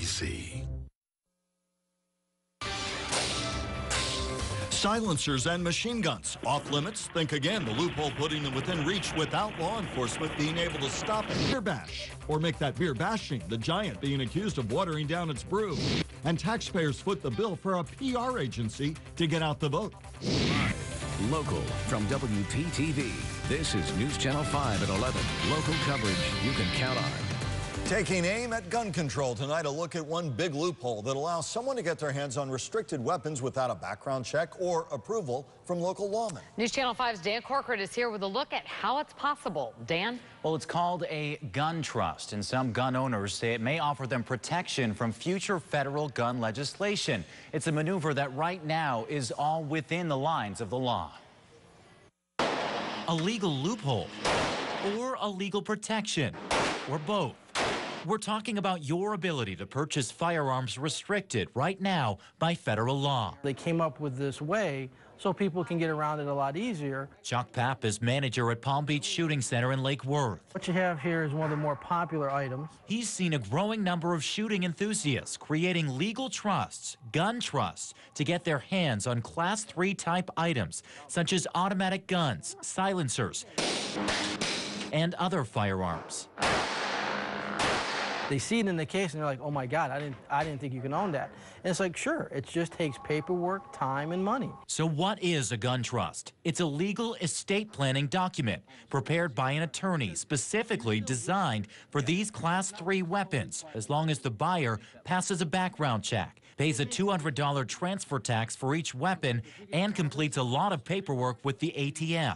easy. Silencers and machine guns. Off limits? Think again. The loophole putting them within reach without law enforcement being able to stop a beer bash. Or make that beer bashing the giant being accused of watering down its brew. And taxpayers foot the bill for a PR agency to get out the vote. Live, local, from WPTV. This is News Channel 5 at 11. Local coverage you can count on. Taking aim at gun control tonight, a look at one big loophole that allows someone to get their hands on restricted weapons without a background check or approval from local lawmen. News Channel 5's Dan Corcoran is here with a look at how it's possible. Dan? Well, it's called a gun trust, and some gun owners say it may offer them protection from future federal gun legislation. It's a maneuver that right now is all within the lines of the law. A legal loophole or a legal protection or both. We're talking about your ability to purchase firearms restricted right now by federal law. They came up with this way so people can get around it a lot easier. Chuck Papp is manager at Palm Beach Shooting Center in Lake Worth. What you have here is one of the more popular items. He's seen a growing number of shooting enthusiasts creating legal trusts, gun trusts, to get their hands on Class 3 type items, such as automatic guns, silencers, and other firearms. They see it in the case and they're like, oh my God, I didn't think you can own that. And it's like, sure, it just takes paperwork, time, and money. So what is a gun trust? It's a legal estate planning document prepared by an attorney specifically designed for these Class 3 weapons, as long as the buyer passes a background check, pays a $200 transfer tax for each weapon, and completes a lot of paperwork with the ATF.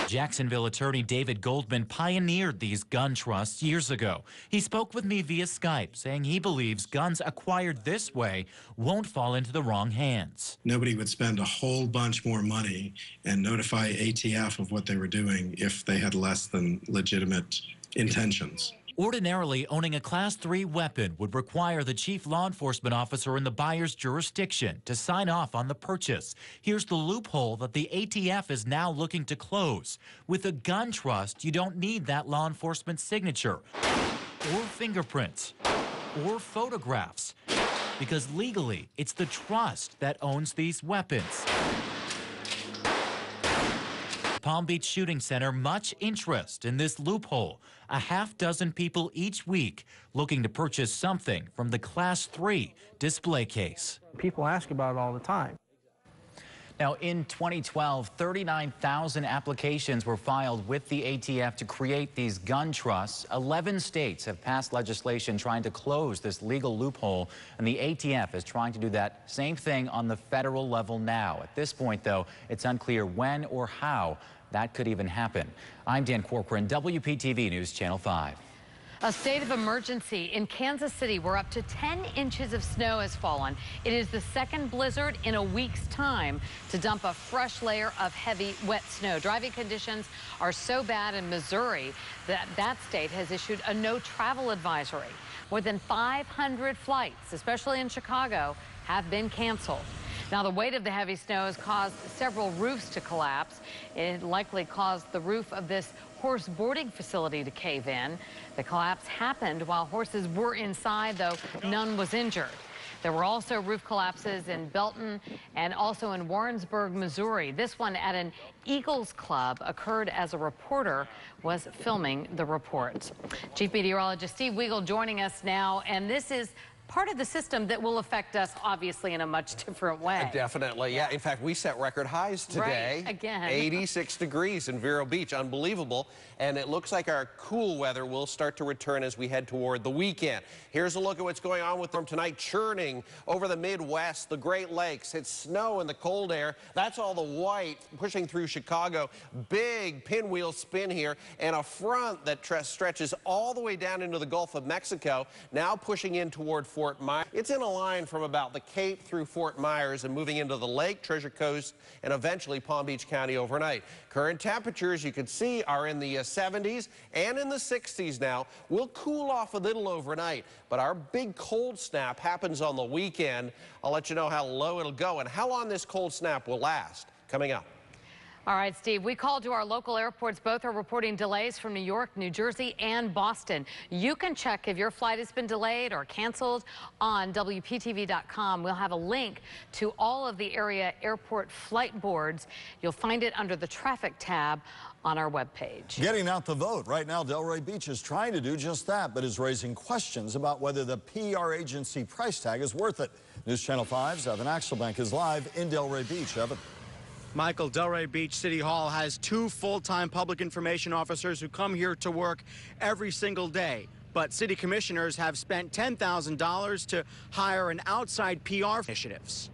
Jacksonville attorney David Goldman pioneered these gun trusts years ago. He spoke with me via Skype, saying he believes guns acquired this way won't fall into the wrong hands. Nobody would spend a whole bunch more money and notify ATF of what they were doing if they had less than legitimate intentions. Ordinarily, owning a Class 3 weapon would require the chief law enforcement officer in the buyer's jurisdiction to sign off on the purchase. Here's the loophole that the ATF is now looking to close. With a gun trust, you don't need that law enforcement signature or fingerprints or photographs, because legally, it's the trust that owns these weapons. Palm Beach Shooting Center, much interest in this loophole. A half dozen people each week looking to purchase something from the Class 3 display case. People ask about it all the time. Now, in 2012, 39,000 applications were filed with the ATF to create these gun trusts. 11 states have passed legislation trying to close this legal loophole, and the ATF is trying to do that same thing on the federal level now. At this point, though, it's unclear when or how that could even happen. I'm Dan Corcoran, WPTV News Channel 5. A state of emergency in Kansas City where up to 10 inches of snow has fallen. It is the second blizzard in a week's time to dump a fresh layer of heavy, wet snow. Driving conditions are so bad in Missouri that that state has issued a no travel advisory. More than 500 flights, especially in Chicago, have been canceled. Now, the weight of the heavy snow has caused several roofs to collapse. It likely caused the roof of this horse boarding facility to cave in. The collapse happened while horses were inside, though none was injured. There were also roof collapses in Belton and also in Warrensburg, Missouri. This one at an Eagles Club occurred as a reporter was filming the report. Chief Meteorologist Steve Weigel joining us now, and this is part of the system that will affect us, obviously, in a much different way. Definitely, yeah. In fact, we set record highs today. Right, again. 86 degrees in Vero Beach, unbelievable. And it looks like our cool weather will start to return as we head toward the weekend. Here's a look at what's going on with them tonight. Churning over the Midwest, the Great Lakes. It's snow in the cold air. That's all the white pushing through Chicago. Big pinwheel spin here, and a front that stretches all the way down into the Gulf of Mexico, now pushing in toward Fort Myers. It's in a line from about the Cape through Fort Myers and moving into the Lake, Treasure Coast, and eventually Palm Beach County overnight. Current temperatures, you can see, are in the 70s and in the 60s now. We'll cool off a little overnight, but our big cold snap happens on the weekend. I'll let you know how low it'll go and how long this cold snap will last. Coming up. All right, Steve, we called to our local airports. Both are reporting delays from New York, New Jersey, and Boston. You can check if your flight has been delayed or canceled on WPTV.com. We'll have a link to all of the area airport flight boards. You'll find it under the traffic tab on our webpage. Getting out the vote. Right now, Delray Beach is trying to do just that, but is raising questions about whether the PR agency price tag is worth it. News Channel 5's Evan Axelbank is live in Delray Beach. Evan. Michael, Delray Beach City Hall has 2 full-time public information officers who come here to work every single day. But city commissioners have spent $10,000 to hire an outside PR initiatives.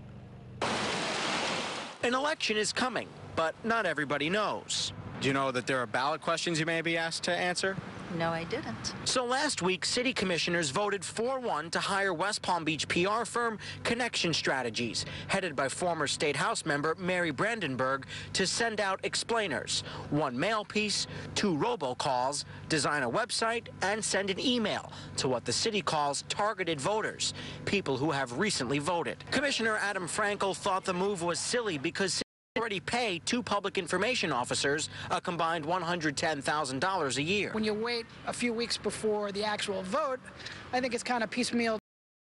An election is coming, but not everybody knows. Do you know that there are ballot questions you may be asked to answer? No, I didn't. So last week, city commissioners voted 4-1 to hire West Palm Beach PR firm Connection Strategies, headed by former State House member Mary Brandenburg, to send out explainers. 1 mail piece, 2 robocalls, design a website, and send an email to what the city calls targeted voters, people who have recently voted. Commissioner Adam Frankel thought the move was silly because already pay 2 public information officers a combined $110,000 a year. When you wait a few weeks before the actual vote, I think it's kind of piecemeal.